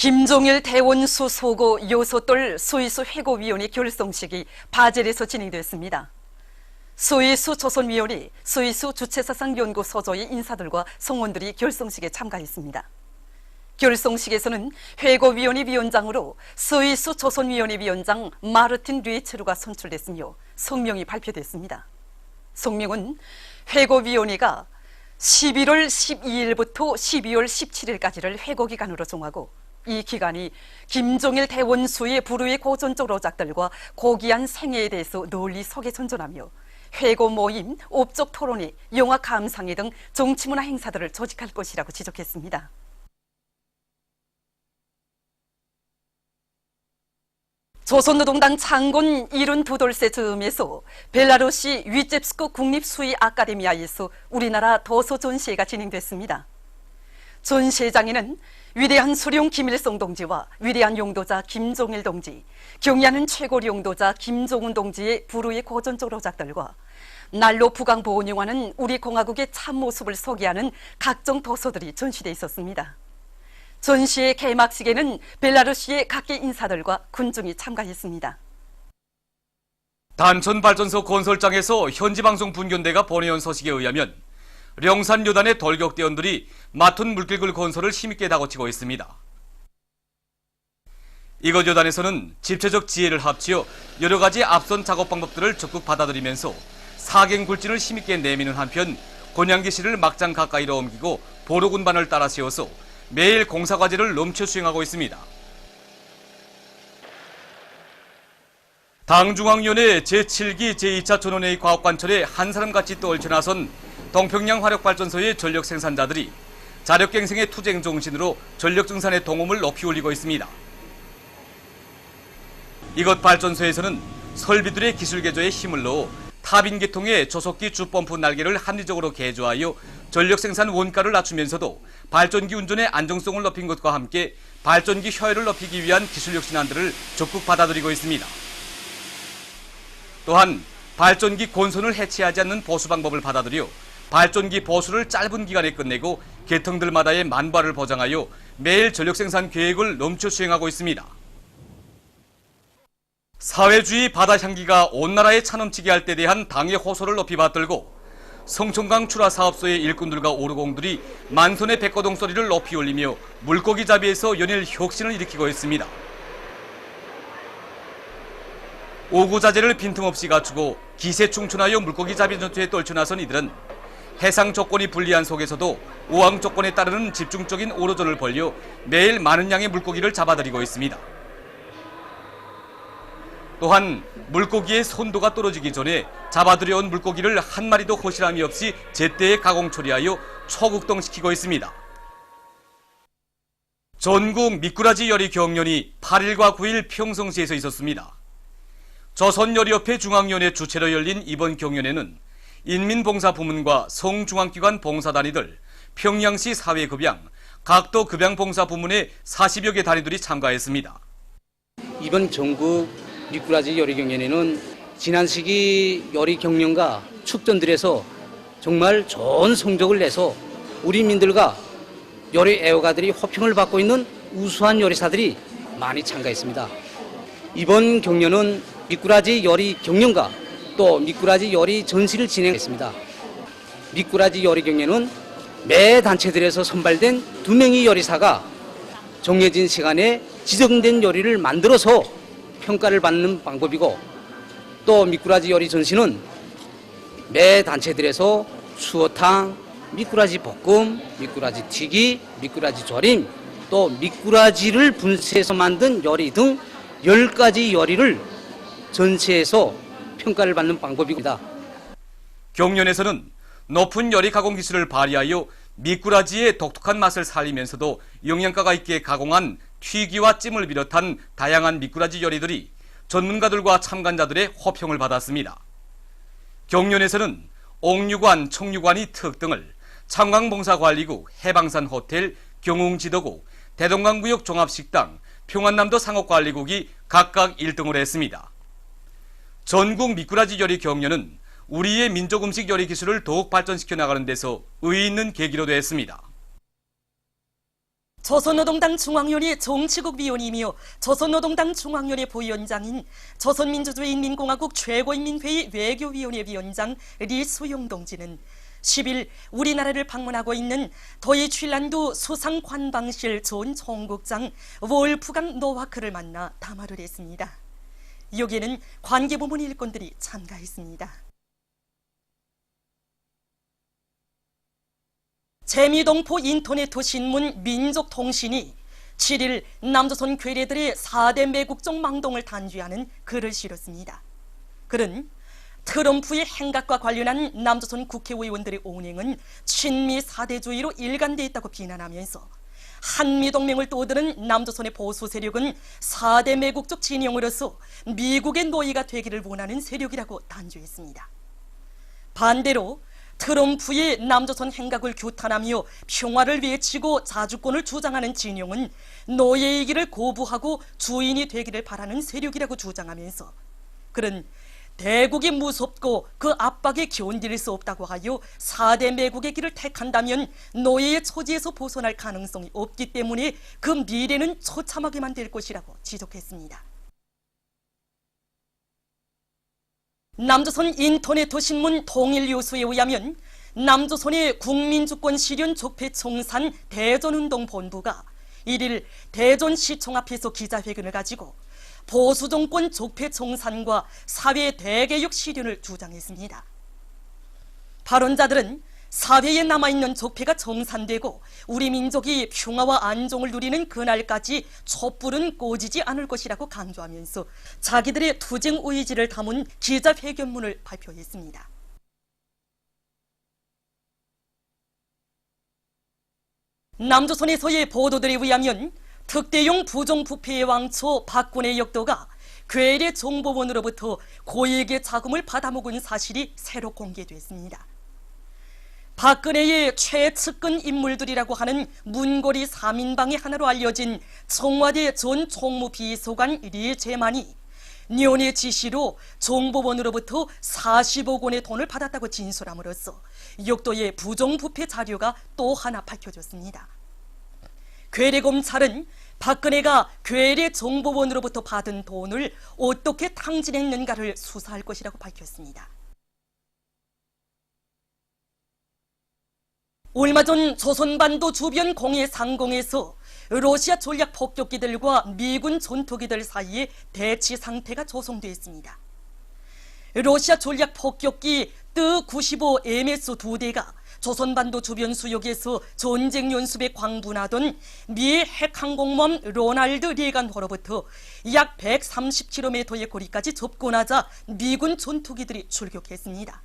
김종일 대원수 소고 요소돌 소위수 회고위원회 결성식이 바젤에서 진행됐습니다. 소위수 조선위원회, 소위수 주체사상연구소조의 인사들과 성원들이 결성식에 참가했습니다. 결성식에서는 회고위원회 위원장으로 소위수 조선위원회 위원장 마르틴 류에체루가 선출됐으며 성명이 발표됐습니다. 성명은 회고위원회가 11월 12일부터 12월 17일까지를 회고기간으로 정하고 이 기간이 김종일 대원수의 불후의 고전적 로작들과 고귀한 생애에 대해서 널리 소개전전하며 회고 모임, 업적 토론회, 영화 감상회 등 정치문화 행사들을 조직할 것이라고 지적했습니다. 조선노동당 창건 72돌세 즈음에서 벨라루시 위젬스크 국립수의 아카데미아에서 우리나라 도서 전시회가 진행됐습니다. 전시회장에는 위대한 수령 김일성 동지와 위대한 용도자 김종일 동지, 경의하는 최고 용도자 김정은 동지의 불후의 고전적 로작들과 날로 부강보온용하는 우리 공화국의 참모습을 소개하는 각종 도서들이 전시되어 있었습니다. 전시회 개막식에는 벨라루시의 각계 인사들과 군중이 참가했습니다. 단천발전소 건설장에서 현지방송 분견대가 보내온 소식에 의하면 령산 요단의 돌격대원들이 맡은 물길굴 건설을 힘있게 다고치고 있습니다. 이것 요단에서는 집체적 지혜를 합치어 여러 가지 앞선 작업 방법들을 적극 받아들이면서 사갱굴진을 힘있게 내미는 한편 곤양기실을 막장 가까이로 옮기고 보로군반을 따라 세워서 매일 공사과제를 넘쳐 수행하고 있습니다. 당중앙위원회 제7기 제2차 전원회의 과학관철에 한 사람같이 떨쳐 나선 동평양 화력발전소의 전력 생산자들이 자력갱생의 투쟁 정신으로 전력 증산의 동음을 높이 올리고 있습니다. 이것 발전소에서는 설비들의 기술 개조에 힘을 넣어 타빈계통의 조속기 주펌프 날개를 합리적으로 개조하여 전력 생산 원가를 낮추면서도 발전기 운전의 안정성을 높인 것과 함께 발전기 효율을 높이기 위한 기술 혁신안들을 적극 받아들이고 있습니다. 또한 발전기 본선을 해체하지 않는 보수 방법을 받아들여 발전기 보수를 짧은 기간에 끝내고 계통들마다의 만발을 보장하여 매일 전력 생산 계획을 넘쳐 수행하고 있습니다. 사회주의 바다 향기가 온 나라에 차넘치게 할 때 대한 당의 호소를 높이 받들고 성촌강 출하 사업소의 일꾼들과 오르공들이 만선의 백거동 소리를 높이 올리며 물고기 잡이에서 연일 혁신을 일으키고 있습니다. 오구자재를 빈틈없이 갖추고 기세충천하여 물고기 잡이 전투에 떨쳐나선 이들은 해상 조건이 불리한 속에서도 우항 조건에 따르는 집중적인 오로전을 벌여 매일 많은 양의 물고기를 잡아들이고 있습니다. 또한 물고기의 손도가 떨어지기 전에 잡아들여온 물고기를 한 마리도 허실함이 없이 제때에 가공 처리하여 초극동시키고 있습니다. 전국 미꾸라지 요리 경연이 8일과 9일 평성시에서 있었습니다. 조선요리협회 중앙위원회 주최로 열린 이번 경연에는 인민봉사부문과 성중앙기관 봉사단위들, 평양시 사회급양, 각도 급양봉사부문의 40여 개 단위들이 참가했습니다. 이번 전국 미꾸라지 요리 경연에는 지난 시기 요리 경연과 축전들에서 정말 좋은 성적을 내서 우리민들과 요리 애호가들이 호평을 받고 있는 우수한 요리사들이 많이 참가했습니다. 이번 경연은 미꾸라지 요리 경연과 또 미꾸라지 요리 전시를 진행했습니다. 미꾸라지 요리 경연은 매 단체들에서 선발된 2명의 요리사가 정해진 시간에 지정된 요리를 만들어서 평가를 받는 방법이고, 또 미꾸라지 요리 전시는 매 단체들에서 수어탕, 미꾸라지 볶음, 미꾸라지 튀기, 미꾸라지 조림, 또 미꾸라지를 분쇄해서 만든 요리 등 10가지 요리를 전시해서 평가를 받는 방법입니다. 경연에서는 높은 요리 가공 기술을 발휘하여 미꾸라지의 독특한 맛을 살리면서도 영양가가 있게 가공한 튀기와 찜을 비롯한 다양한 미꾸라지 요리들이 전문가들과 참관자들의 호평을 받았습니다. 경연에서는 옥류관, 청류관이 특 등을 창광봉사관리국, 해방산 호텔, 경웅지도구, 대동강구역 종합식당, 평안남도 상업관리국이 각각 1등을 했습니다. 전국 미꾸라지 요리 경연은 우리의 민족 음식 요리 기술을 더욱 발전시켜 나가는 데서 의의 있는 계기로 되었습니다. 조선노동당 중앙위원회 정치국 위원이며 조선노동당 중앙위원회 부위원장인 조선민주주의인민공화국 최고인민회의 외교위원회 위원장 리수용 동지는 10일 우리나라를 방문하고 있는 더이취란드 수상관방실 전 총국장 월프강 노와크를 만나 담화를 했습니다. 여기에는 관계부문 일꾼들이 참가했습니다. 재미동포 인터넷 신문 민족통신이 7일 남조선 괴뢰들의 4대 매국적 망동을 단죄하는 글을 실었습니다. 글은 트럼프의 행각과 관련한 남조선 국회의원들의 언행은 친미 사대주의로 일관되어 있다고 비난하면서 한미동맹을 떠드는 남조선의 보수 세력은 4대 매국적 진영으로서 미국의 노예가 되기를 원하는 세력이라고 단죄했습니다. 반대로 트럼프의 남조선 행각을 규탄하며 평화를 외치고 자주권을 주장하는 진영은 노예이기를 거부하고 주인이 되기를 바라는 세력이라고 주장하면서 그는 대국이 무섭고 그 압박에 견딜 수 없다고 하여 4대 매국의 길을 택한다면 노예의 처지에서 벗어날 가능성이 없기 때문에 그 미래는 처참하게만 될 것이라고 지적했습니다. 남조선 인터넷 신문 통일뉴스에 의하면 남조선의 국민주권 실현 적폐청산 대전운동본부가 1일 대전시청 앞에서 기자회견을 가지고 보수정권 적폐청산과 사회 대개혁 실현을 주장했습니다. 발언자들은 사회에 남아있는 적폐가 정산되고 우리 민족이 평화와 안정을 누리는 그날까지 촛불은 꺼지지 않을 것이라고 강조하면서 자기들의 투쟁 의지를 담은 기자회견문을 발표했습니다. 남조선에서의 보도들에 의하면 특대용 부정부패의 왕초 박근혜 역도가 괴뢰 정보원으로부터 고액의 자금을 받아먹은 사실이 새로 공개됐습니다. 박근혜의 최측근 인물들이라고 하는 문고리 3인방의 하나로 알려진 청와대 전 총무비서관 리재만이 년의 지시로 정보원으로부터 40억 원의 돈을 받았다고 진술함으로써 역도의 부정부패 자료가 또 하나 밝혀졌습니다. 괴뢰검찰은 박근혜가 괴뢰 정보원으로부터 받은 돈을 어떻게 탕진했는가를 수사할 것이라고 밝혔습니다. 얼마 전 조선반도 주변 공해 상공에서 러시아 전략 폭격기들과 미군 전투기들 사이에 대치 상태가 조성됐습니다. 러시아 전략 폭격기 뜨-95MS 2대가 조선반도 주변 수역에서 전쟁 연습에 광분하던 미 핵항공모함 로널드 레간호로부터 약 130km의 거리까지 접근하자 미군 전투기들이 출격했습니다.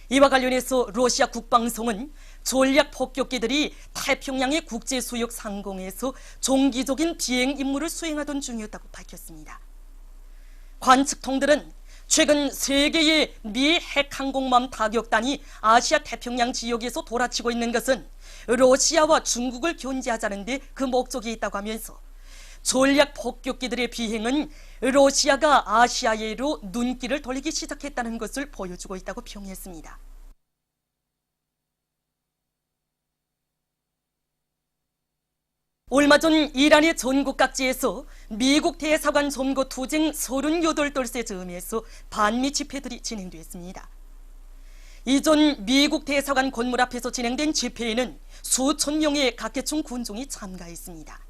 이와 관련해서 러시아 국방성은 전략 폭격기들이 태평양의 국제수역 상공에서 정기적인 비행 임무를 수행하던 중이었다고 밝혔습니다. 관측통들은 최근 3개의 미 핵항공모함 타격단이 아시아 태평양 지역에서 돌아치고 있는 것은 러시아와 중국을 견제하자는 데 그 목적이 있다고 하면서 전략 폭격기들의 비행은 러시아가 아시아해로 눈길을 돌리기 시작했다는 것을 보여주고 있다고 평했습니다. 얼마 전 이란의 전국 각지에서 미국 대사관 점거 투쟁 38돌세 즈음에서 반미 집회들이 진행됐습니다. 이전 미국 대사관 건물 앞에서 진행된 집회에는 수천 명의 각계층 군중이 참가했습니다.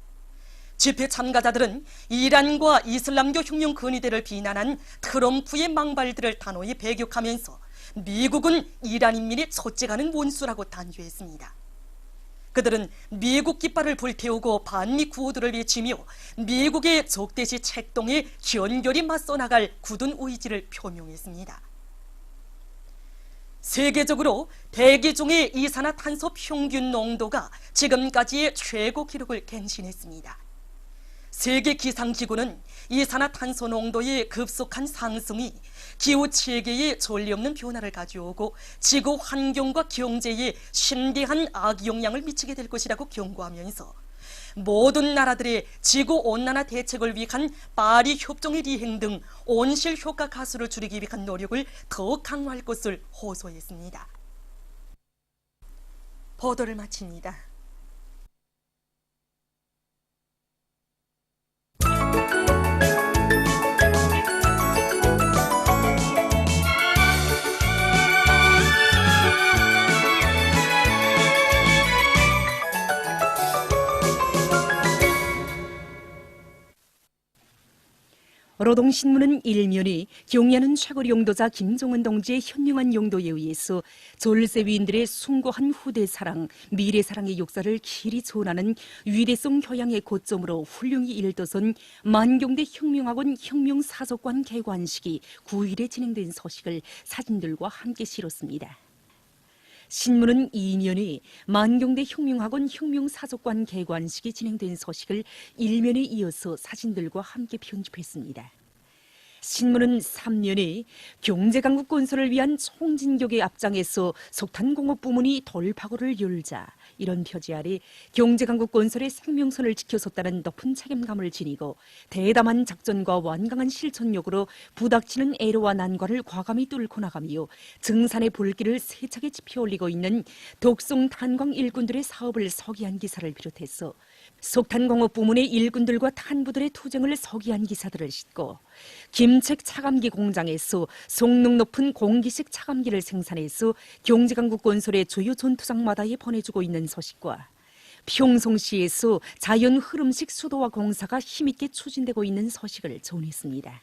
집회 참가자들은 이란과 이슬람교 혁명 근위대를 비난한 트럼프의 망발들을 단호히 배격하면서 미국은 이란 인민의 첫째가는 원수라고 단죄했습니다. 그들은 미국 깃발을 불태우고 반미 구호들을 외치며 미국의 적대시 책동에 견결히 맞서 나갈 굳은 의지를 표명했습니다. 세계적으로 대기 중의 이산화탄소 평균 농도가 지금까지의 최고 기록을 갱신했습니다. 세계기상기구는 이산화탄소 농도의 급속한 상승이 기후체계에 전례없는 변화를 가져오고 지구 환경과 경제에 심대한 악영향을 미치게 될 것이라고 경고하면서 모든 나라들의 지구온난화 대책을 위한 파리 협정의 리행 등 온실 효과 가스를 줄이기 위한 노력을 더 강화할 것을 호소했습니다. 보도를 마칩니다. 노동신문은 일면이 경야는 최고 용도자 김종은 동지의 현명한 용도에 의해서 졸세위인들의 숭고한 후대 사랑, 미래 사랑의 역사를 길이 전하는 위대성 교양의 고점으로 훌륭히 일떠선 만경대 혁명학원 혁명사석관 개관식이 9일에 진행된 소식을 사진들과 함께 실었습니다. 신문은 2면에 만경대 혁명학원 혁명사석관 개관식이 진행된 소식을 1면에 이어서 사진들과 함께 편집했습니다. 신문은 3면에 경제강국 건설을 위한 총진격의 앞장에서 석탄공업 부문이 돌파구를 열자 이런 표지 아래 경제강국 건설의 생명선을 지켜섰다는 높은 책임감을 지니고 대담한 작전과 완강한 실천력으로 부닥치는 애로와 난관을 과감히 뚫고 나가며 증산의 불길을 세차게 지펴올리고 있는 독성 탄광 일꾼들의 사업을 서기한 기사를 비롯해서 석탄공업 부문의 일꾼들과 탄부들의 투쟁을 서기한 기사들을 싣고 김책 차감기 공장에서 성능 높은 공기식 차감기를 생산해서 경제강국 건설의 주요 전투장마다에 보내주고 있는 소식과 평송시에서 자연 흐름식 수도화 공사가 힘있게 추진되고 있는 소식을 전했습니다.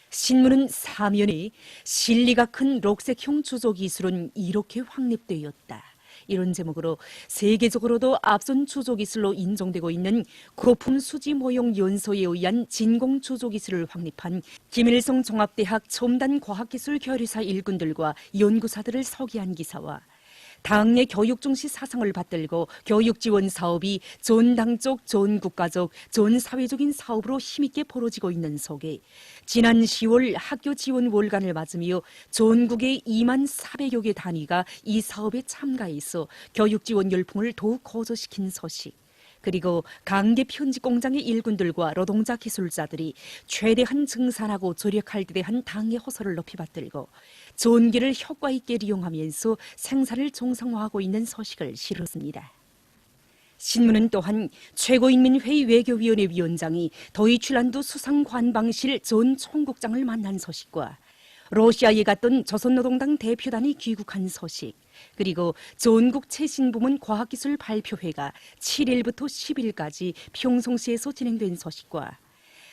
신문은 사면에 실리가 큰 녹색형 주조 기술은 이렇게 확립되었다. 이런 제목으로 세계적으로도 앞선 주조기술로 인정되고 있는 고품 수지 모형 연소에 의한 진공 주조기술을 확립한 김일성 종합대학 첨단 과학기술 교류사 일꾼들과 연구사들을 서기한 기사와 당내 교육 중시 사상을 받들고 교육 지원 사업이 전당적, 전국가적, 전사회적인 사업으로 힘있게 벌어지고 있는 속에 지난 10월 학교 지원 월간을 맞으며 전국의 2만 400여 개 단위가 이 사업에 참가해서 교육 지원 열풍을 더욱 고조시킨 소식. 그리고 강계 편집 공장의 일꾼들과 노동자 기술자들이 최대한 증산하고 조력할 때 대한 당의 호소를 높이 받들고 전기를 효과 있게 이용하면서 생산을 정상화하고 있는 소식을 실었습니다. 신문은 또한 최고인민회의 외교위원회 위원장이 도이чл란드 수상관방실 전 총국장을 만난 소식과 러시아에 갔던 조선노동당 대표단이 귀국한 소식, 그리고 전국 최신부문 과학기술 발표회가 7일부터 10일까지 평송시에서 진행된 소식과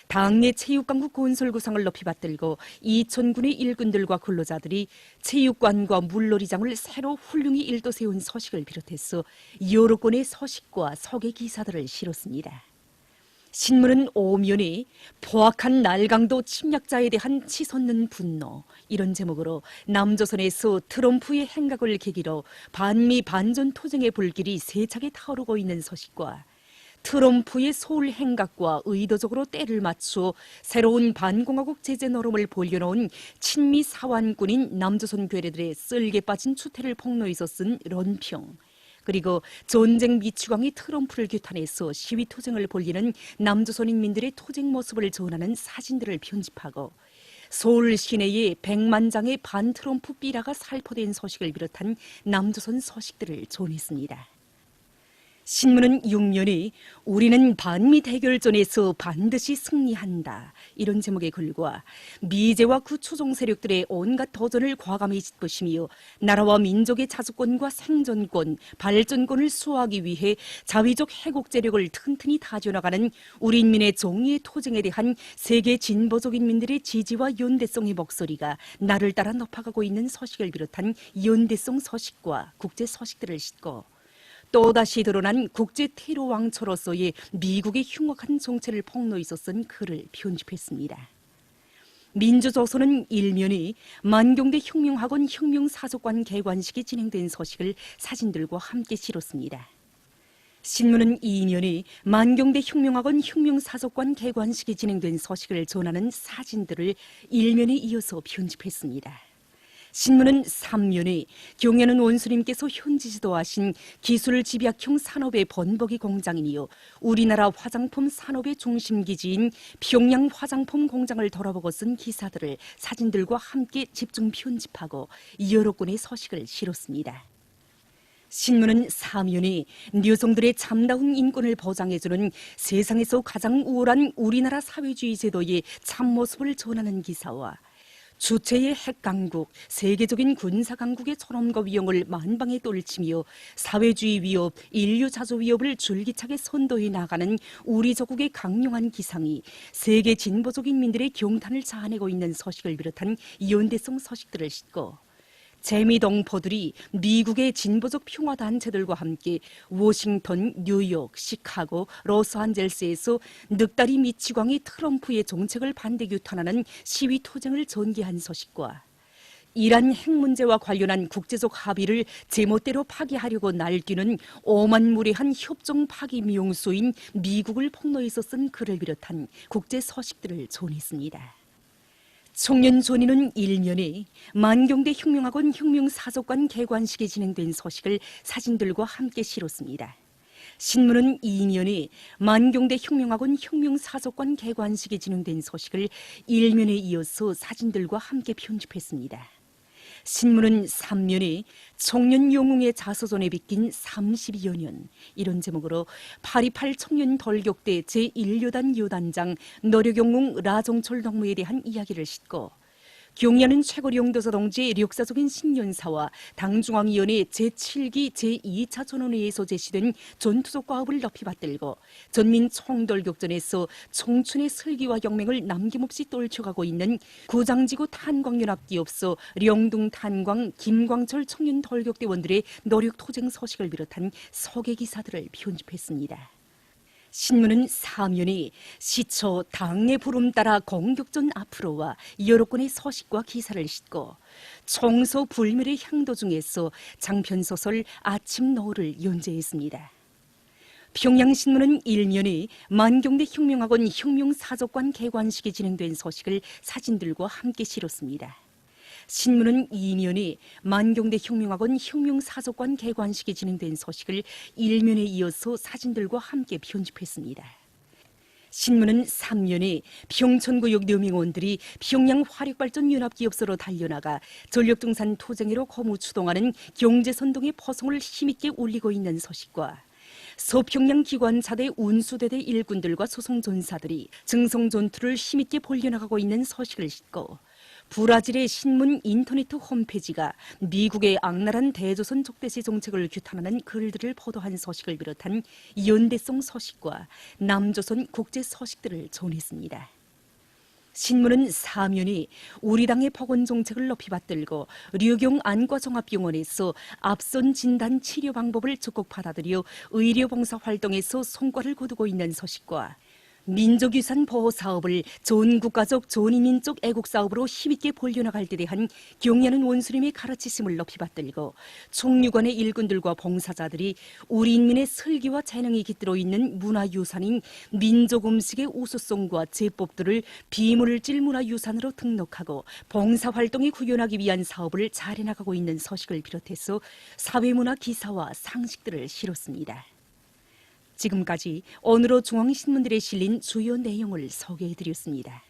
당내 체육강국 건설 구상을 높이 받들고 이천군의 일꾼들과 근로자들이 체육관과 물놀이장을 새로 훌륭히 일도 세운 소식을 비롯해서 여러 건의 소식과 소개 기사들을 실었습니다. 신문은 오면에 포악한 날강도 침략자에 대한 치솟는 분노 이런 제목으로 남조선에서 트럼프의 행각을 계기로 반미 반전 토쟁의 불길이 세차게 타오르고 있는 소식과 트럼프의 소울 행각과 의도적으로 때를 맞추어 새로운 반공화국 제재 노름을 벌려놓은 친미 사완꾼인 남조선 괴뢰들의 쓸개 빠진 추태를 폭로해서 쓴 런평, 그리고 전쟁 미추광이 트럼프를 규탄해서 시위 투쟁을 벌이는 남조선 인민들의 투쟁 모습을 전하는 사진들을 편집하고 서울 시내에 100만 장의 반트럼프 삐라가 살포된 소식을 비롯한 남조선 소식들을 전했습니다. 신문은 6면에 우리는 반미 대결전에서 반드시 승리한다 이런 제목의 글과 미제와 구추종 세력들의 온갖 도전을 과감히 짚으시며 나라와 민족의 자주권과 생존권, 발전권을 수호하기 위해 자위적 해국제력을 튼튼히 다져나가는 우리 인민의 정의의 토쟁에 대한 세계 진보적 인민들의 지지와 연대성의 목소리가 나를 따라 높아가고 있는 소식을 비롯한 연대성 소식과 국제 소식들을 싣고 또다시 드러난 국제 테러 왕초로서의 미국의 흉악한 정체를 폭로해서 쓴 글을 편집했습니다. 민주조선은 일면에 만경대 혁명학원 혁명사석관 개관식이 진행된 소식을 사진들과 함께 실었습니다. 신문은 2면에 만경대 혁명학원 혁명사석관 개관식이 진행된 소식을 전하는 사진들을 1면에 이어서 편집했습니다. 신문은 3면에 경야는 원수님께서 현지 지도하신 기술 집약형 산업의 번복이 공장이며 우리나라 화장품 산업의 중심기지인 평양 화장품 공장을 돌아보고 쓴 기사들을 사진들과 함께 집중 편집하고 여러 건의 소식을 실었습니다. 신문은 사면에 여성들의 참다운 인권을 보장해주는 세상에서 가장 우월한 우리나라 사회주의 제도의 참모습을 전하는 기사와 주체의 핵강국, 세계적인 군사강국의 철험과 위용을 만방에 떨치며 사회주의 위협, 인류 자조 위협을 줄기차게 선도해 나가는 우리 조국의 강력한 기상이 세계 진보적 인민들의 경탄을 자아내고 있는 소식을 비롯한 연대성 소식들을 싣고 재미동포들이 미국의 진보적 평화단체들과 함께 워싱턴, 뉴욕, 시카고, 로스안젤스에서 늑다리 미치광이 트럼프의 정책을 반대 규탄하는 시위 투쟁을 전개한 소식과 이란 핵 문제와 관련한 국제적 합의를 제멋대로 파기하려고 날뛰는 오만무례한 협정 파기 미용수인 미국을 폭로해서 쓴 글을 비롯한 국제 소식들을 전했습니다. 청년 전인은 일면에 만경대 혁명학원 혁명사적관 개관식이 진행된 소식을 사진들과 함께 실었습니다. 신문은 이면에 만경대 혁명학원 혁명사적관 개관식이 진행된 소식을 일면에 이어서 사진들과 함께 편집했습니다. 신문은 3면에 청년 영웅의 자서전에 비낀 32여 년 이런 제목으로 8.28 청년 돌격대 제1여단 여단장 노력영웅 라정철 동무에 대한 이야기를 싣고 경야는 최고리 영도사 동지의 역사적인 신년사와 당중앙위원회 제7기 제2차 전원회에서 제시된 전투적 과업을 높이 받들고 전민 총돌격전에서 청춘의 슬기와 영맹을 남김없이 떨쳐가고 있는 구장지구 탄광연합기업소 령둥탄광 김광철 청년 돌격대원들의 노력 투쟁 소식을 비롯한 소개 기사들을 편집했습니다. 신문은 사면에 시초 당의 부름 따라 공격전 앞으로와 여러 건의 소식과 기사를 싣고 청소 불멸의 향도 중에서 장편소설 아침 노을을 연재했습니다. 평양신문은 일면에 만경대 혁명학원 혁명사적관 개관식이 진행된 소식을 사진들과 함께 실었습니다. 신문은 이면에 만경대 혁명학원 혁명사적관 개관식이 진행된 소식을 일면에 이어서 사진들과 함께 편집했습니다. 신문은 3면에 평천구역 여명원들이 평양 화력발전연합기업소로 달려나가 전력증산 투쟁으로 거무 추동하는 경제선동의 포성을 힘있게 울리고 있는 소식과 서평양 기관차대 운수대대 일군들과 소송전사들이 증성전투를 힘있게 벌려나가고 있는 소식을 싣고 브라질의 신문 인터넷 홈페이지가 미국의 악랄한 대조선 적대시 정책을 규탄하는 글들을 보도한 소식을 비롯한 연대성 소식과 남조선 국제 소식들을 전했습니다. 신문은 사면이 우리 당의 보건 정책을 높이 받들고 류경 안과종합병원에서 앞선 진단 치료 방법을 적극 받아들여 의료봉사 활동에서 성과를 거두고 있는 소식과 민족유산 보호 사업을 전국가적 전이민족 애국 사업으로 힘있게 벌려나갈 때 대한 경야는 원수님의 가르치심을 높이 받들고 총유관의 일꾼들과 봉사자들이 우리 인민의 슬기와 재능이 깃들어 있는 문화유산인 민족 음식의 우수성과 제법들을 비물질 문화유산으로 등록하고 봉사활동에 구현하기 위한 사업을 잘해나가고 있는 소식을 비롯해서 사회문화 기사와 상식들을 실었습니다. 지금까지 오늘의 중앙신문들에 실린 주요 내용을 소개해드렸습니다.